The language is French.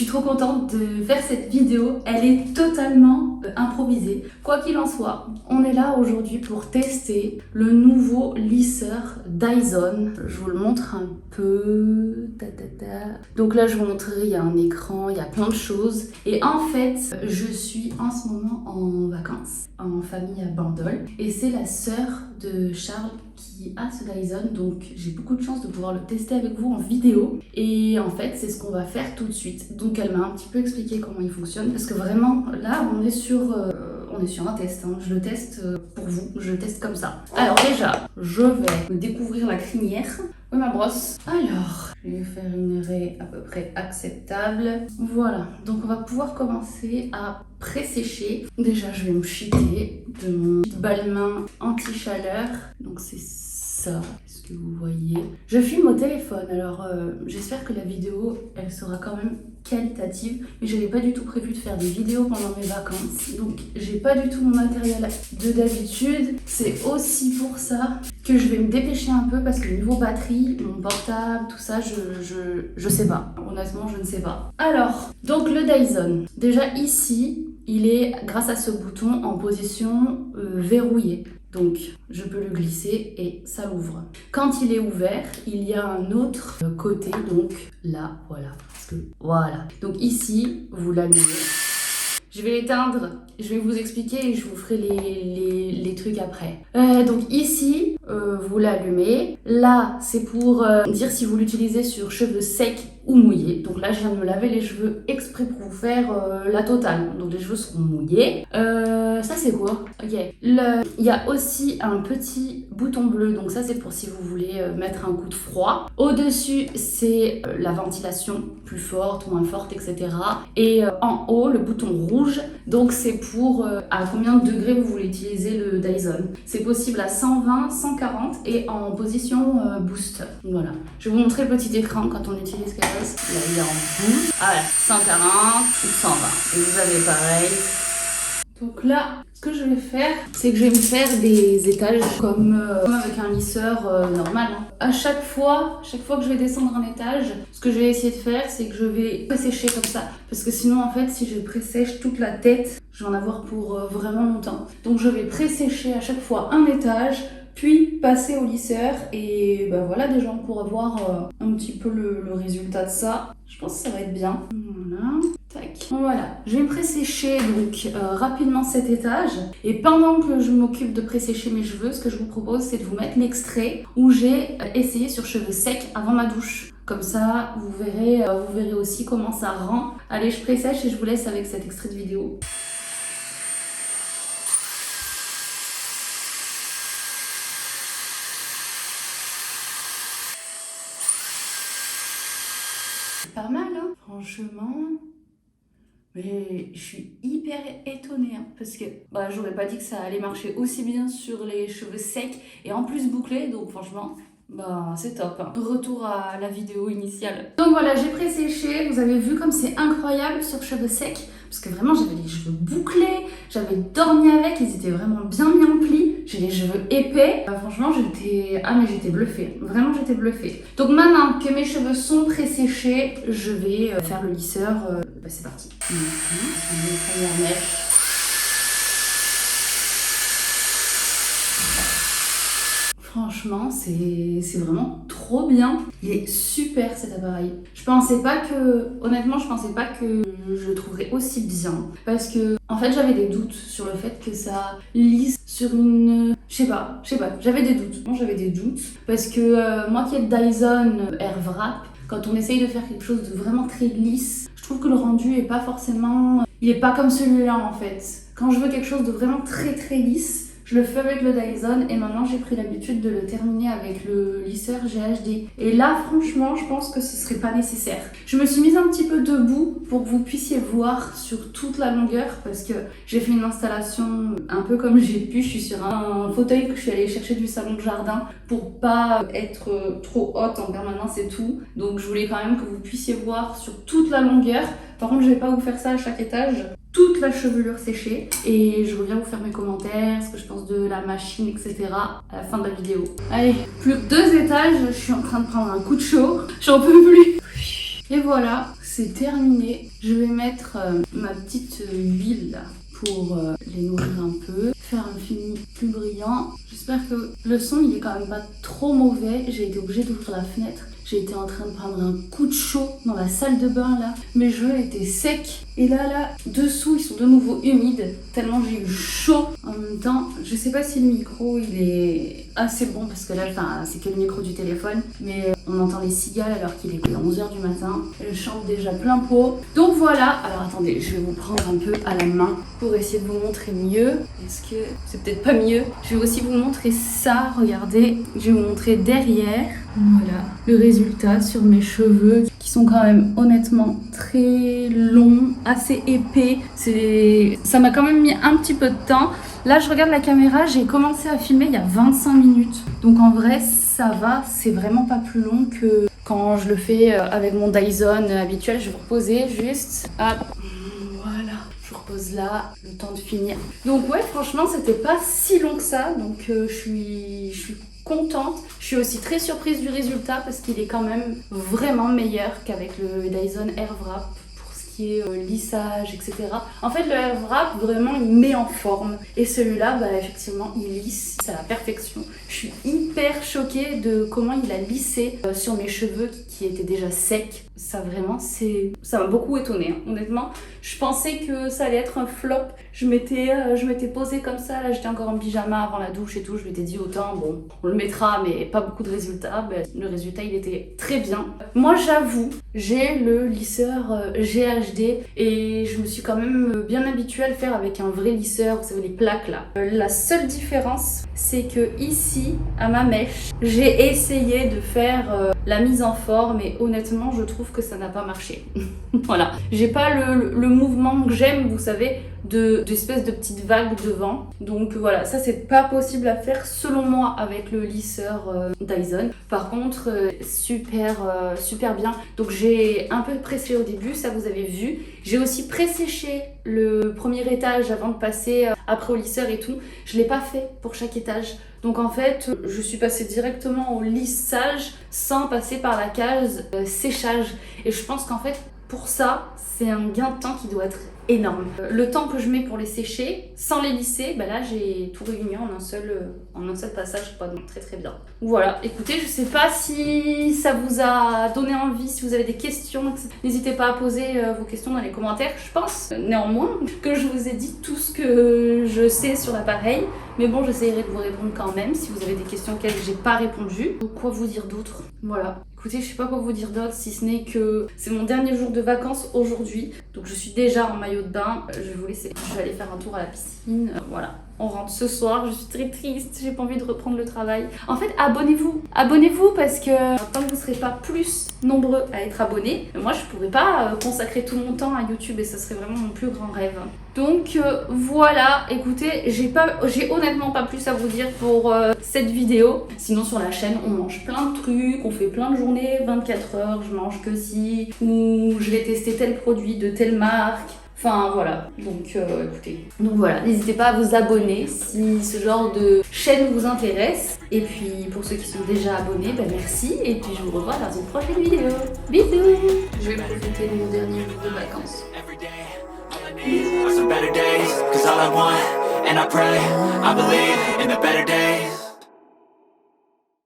trop contente de faire cette vidéo. Elle est totalement improvisée. Quoi qu'il en soit, on est là aujourd'hui pour tester le nouveau lisseur Dyson. Je vous le montre un peu. Donc là, je vous montrerai, il y a un écran, il y a plein de choses. Et en fait, je suis en ce moment en vacances, en famille à Bandol. Et c'est la sœur de Charles qui a ce Dyson, donc j'ai beaucoup de chance de pouvoir le tester avec vous en vidéo. Et en fait, c'est ce qu'on va faire tout de suite. Donc elle m'a un petit peu expliqué comment il fonctionne, parce que vraiment, là, on est sur un test, hein. Je le teste pour vous, je le teste comme ça. Alors déjà, je vais me découvrir la crinière. Oui, ma brosse. Alors, je vais faire une raie à peu près acceptable. Voilà, donc on va pouvoir commencer à pré-sécher. Déjà, je vais me chiter de mon balmain anti-chaleur. Donc c'est ça, est-ce que vous voyez? Je filme au téléphone, alors j'espère que la vidéo, elle sera quand même qualitative. Mais je n'avais pas du tout prévu de faire des vidéos pendant mes vacances. Donc j'ai pas du tout mon matériel de d'habitude. C'est aussi pour ça que je vais me dépêcher un peu parce que niveau batterie, mon portable, tout ça, je sais pas. Honnêtement, je ne sais pas. Alors, donc le Dyson. Déjà ici, il est, grâce à ce bouton, en position verrouillée. Donc, je peux le glisser et ça l'ouvre. Quand il est ouvert, il y a un autre côté, donc là, voilà. Parce que, voilà. Donc ici, vous l'allumez. Je vais l'éteindre, je vais vous expliquer et je vous ferai les trucs après. Donc ici, vous l'allumez. Là, c'est pour dire si vous l'utilisez sur cheveux secs ou mouillés. Donc là, je viens de me laver les cheveux exprès pour vous faire la totale. Donc les cheveux seront mouillés. Ça, c'est quoi? Ok. Il y a aussi un petit bouton bleu. Donc ça, c'est pour si vous voulez mettre un coup de froid. Au-dessus, c'est la ventilation plus forte, moins forte, etc. Et en haut, le bouton rouge. Donc c'est pour à combien de degrés vous voulez utiliser le Dyson. C'est possible à 120, 140 et en position boost. Voilà. Je vais vous montrer le petit écran quand on utilise quelque chose. Là, il est en boost. Ah ouais, 140 ou 120. Et vous avez pareil. Donc là, ce que je vais faire, c'est que je vais me faire des étages comme avec un lisseur normal. Hein. À chaque fois que je vais descendre un étage, ce que je vais essayer de faire, c'est que je vais pré-sécher comme ça. Parce que sinon, en fait, si je pré-sèche toute la tête, je vais en avoir pour vraiment longtemps. Donc je vais pré-sécher à chaque fois un étage, puis passer au lisseur. Et ben voilà, déjà on pourra voir un petit peu le résultat de ça. Je pense que ça va être bien. Voilà. Tac. Voilà, je vais me pré-sécher donc rapidement cet étage et pendant que je m'occupe de pré-sécher mes cheveux, ce que je vous propose c'est de vous mettre l'extrait où j'ai essayé sur cheveux secs avant ma douche. Comme ça, vous verrez aussi comment ça rend. Allez, je pré-sèche et je vous laisse avec cet extrait de vidéo. C'est pas mal, hein, franchement. Mais je suis hyper étonnée hein, parce que j'aurais pas dit que ça allait marcher aussi bien sur les cheveux secs et en plus bouclés, donc franchement c'est top. Hein. Retour à la vidéo initiale. Donc voilà, j'ai pré-séché, vous avez vu comme c'est incroyable sur cheveux secs parce que vraiment j'avais les cheveux bouclés, j'avais dormi avec, ils étaient vraiment bien mis en pli, j'ai les cheveux épais. Franchement j'étais bluffée, vraiment j'étais bluffée. Donc maintenant que mes cheveux sont pré-séchés, je vais faire le lisseur. C'est parti. Première mèche. Franchement, c'est vraiment trop bien. Il est super cet appareil. Honnêtement, je pensais pas que je le trouverais aussi bien. Parce que, en fait, j'avais des doutes sur le fait que ça lisse sur une... Je sais pas, j'avais des doutes. Moi, j'avais des doutes. Parce que moi qui ai le Dyson Airwrap, quand on essaye de faire quelque chose de vraiment très lisse, je trouve que le rendu est pas forcément... Il est pas comme celui-là en fait. Quand je veux quelque chose de vraiment très très lisse, je le fais avec le Dyson et maintenant j'ai pris l'habitude de le terminer avec le lisseur GHD. Et là franchement je pense que ce serait pas nécessaire. Je me suis mise un petit peu debout pour que vous puissiez voir sur toute la longueur parce que j'ai fait une installation un peu comme j'ai pu. Je suis sur un fauteuil que je suis allée chercher du salon de jardin pour pas être trop haute en permanence et tout. Donc je voulais quand même que vous puissiez voir sur toute la longueur. Par contre je vais pas vous faire ça à chaque étage. Toute la chevelure séchée et je reviens vous faire mes commentaires, ce que je pense de la machine, etc. à la fin de la vidéo. Allez, plus que 2 étages, je suis en train de prendre un coup de chaud, j'en peux plus. Et voilà, c'est terminé. Je vais mettre ma petite huile là pour les nourrir un peu, faire un fini plus brillant. J'espère que le son il est quand même pas trop mauvais. J'ai été obligée d'ouvrir la fenêtre. J'ai été en train de prendre un coup de chaud dans la salle de bain là. Mes cheveux étaient secs. Et là, dessous, ils sont de nouveau humides. Tellement j'ai eu chaud. En même temps, je sais pas si le micro, il est assez bon. Parce que là, c'est que le micro du téléphone. Mais on entend les cigales alors qu'il est 11h du matin. Je chante déjà plein pot. Donc voilà. Alors attendez, je vais vous prendre un peu à la main pour essayer de vous montrer mieux. Est-ce que c'est peut-être pas mieux? Je vais aussi vous montrer ça. Regardez, je vais vous montrer derrière. Voilà, le résultat sur mes cheveux qui sont quand même honnêtement très longs, assez épais. Ça m'a quand même mis un petit peu de temps. Là, je regarde la caméra, j'ai commencé à filmer il y a 25 minutes. Donc en vrai, ça va, c'est vraiment pas plus long que quand je le fais avec mon Dyson habituel. Je vais reposer juste. Hop. Voilà, je repose là, le temps de finir. Donc ouais, franchement, c'était pas si long que ça. Donc je suis contente. Je suis aussi très surprise du résultat parce qu'il est quand même vraiment meilleur qu'avec le Dyson Airwrap pour ce qui est lissage, etc. En fait, le Airwrap, vraiment, il met en forme. Et celui-là, effectivement, il lisse à la perfection. Je suis hyper choquée de comment il a lissé sur mes cheveux qui étaient déjà secs. Ça, vraiment, ça m'a beaucoup étonnée. Hein. Honnêtement, je pensais que ça allait être un flop. Je m'étais posée comme ça. Là, j'étais encore en pyjama avant la douche et tout. Je m'étais dit autant, bon, on le mettra, mais pas beaucoup de résultats. Le résultat, il était très bien. Moi, j'avoue, j'ai le lisseur GHD et je me suis quand même bien habituée à le faire avec un vrai lisseur. Vous savez, les plaques là. La seule différence, c'est que ici, à ma mèche, j'ai essayé de faire la mise en forme et honnêtement, je trouve que ça n'a pas marché. Voilà. J'ai pas le mouvement que j'aime, vous savez, d'espèce de petites vagues devant. Donc voilà, ça c'est pas possible à faire selon moi avec le lisseur Dyson. Par contre, super bien. Donc j'ai un peu pressé au début, ça vous avez vu. J'ai aussi pré-séché le premier étage avant de passer après au lisseur et tout. Je l'ai pas fait pour chaque étage. Donc en fait, je suis passée directement au lissage sans passer par la case séchage. Et je pense qu'en fait, pour ça, c'est un gain de temps qui doit être énorme. Le temps que je mets pour les sécher, sans les lisser, là j'ai tout réuni en un seul passage, quoi, donc très bien. Voilà, écoutez, je sais pas si ça vous a donné envie, si vous avez des questions, n'hésitez pas à poser vos questions dans les commentaires. Je pense néanmoins que je vous ai dit tout ce que je sais sur l'appareil, mais bon, j'essaierai de vous répondre quand même si vous avez des questions auxquelles j'ai pas répondu. Donc quoi vous dire d'autre? Voilà. Écoutez, je sais pas quoi vous dire d'autre, si ce n'est que c'est mon dernier jour de vacances aujourd'hui. Donc je suis déjà en maillot de bain. Je vais vous laisser. Je vais aller faire un tour à la piscine. Voilà. On rentre ce soir. Je suis très triste. J'ai pas envie de reprendre le travail. En fait, abonnez-vous. Abonnez-vous parce que tant que vous serez pas plus nombreux à être abonnés, moi je pourrais pas consacrer tout mon temps à YouTube et ça serait vraiment mon plus grand rêve. Donc voilà, écoutez, j'ai honnêtement pas plus à vous dire pour cette vidéo. Sinon sur la chaîne, on mange plein de trucs, on fait plein de journées, 24 heures, je mange que si, ou je vais tester tel produit de telle marque. Enfin voilà, donc écoutez. Donc voilà, n'hésitez pas à vous abonner si ce genre de chaîne vous intéresse. Et puis pour ceux qui sont déjà abonnés, merci. Et puis je vous revois dans une prochaine vidéo. Bisous. Je vais profiter de mon dernier jour de vacances. Some better days, 'cause all I want, and I pray, I believe in the better days.